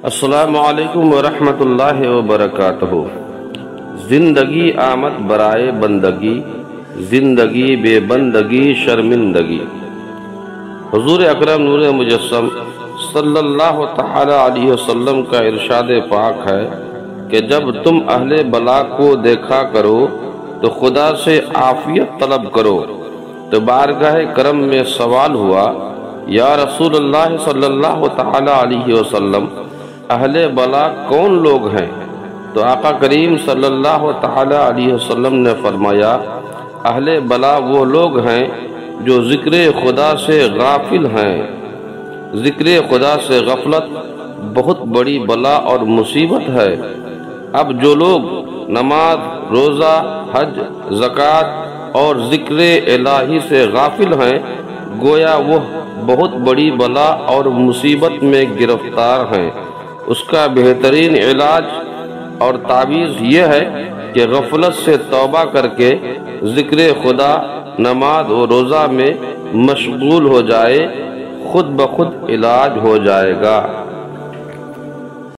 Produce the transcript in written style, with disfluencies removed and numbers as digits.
السلام علیکم ورحمۃ اللہ وبرکاتہ۔ زندگی آمد برائے بندگی، زندگی بے بندگی شرمندگی۔ حضور اکرم نور مجسم صلی اللہ تعالی علیہ وسلم کا ارشاد پاک ہے کہ جب تم اہل بلا کو دیکھا کرو تو خدا سے عافیت طلب کرو۔ تو بارگاہ کرم میں سوال ہوا، یا رسول اللہ صلی اللہ تعالی علیہ وسلم، اہل بلا کون لوگ ہیں؟ تو آقا کریم صلی اللہ تعالی علیہ وسلم نے فرمایا، اہل بلا وہ لوگ ہیں جو ذکر خدا سے غافل ہیں۔ ذکر خدا سے غفلت بہت بڑی بلا اور مصیبت ہے۔ اب جو لوگ نماز، روزہ، حج، زکوٰۃ اور ذکر الہی سے غافل ہیں، گویا وہ بہت بڑی بلا اور مصیبت میں گرفتار ہیں۔ اس کا بہترین علاج اور تعویذ یہ ہے کہ غفلت سے توبہ کر کے ذکر خدا، نماز و روزہ میں مشغول ہو جائے، خود بخود علاج ہو جائے گا۔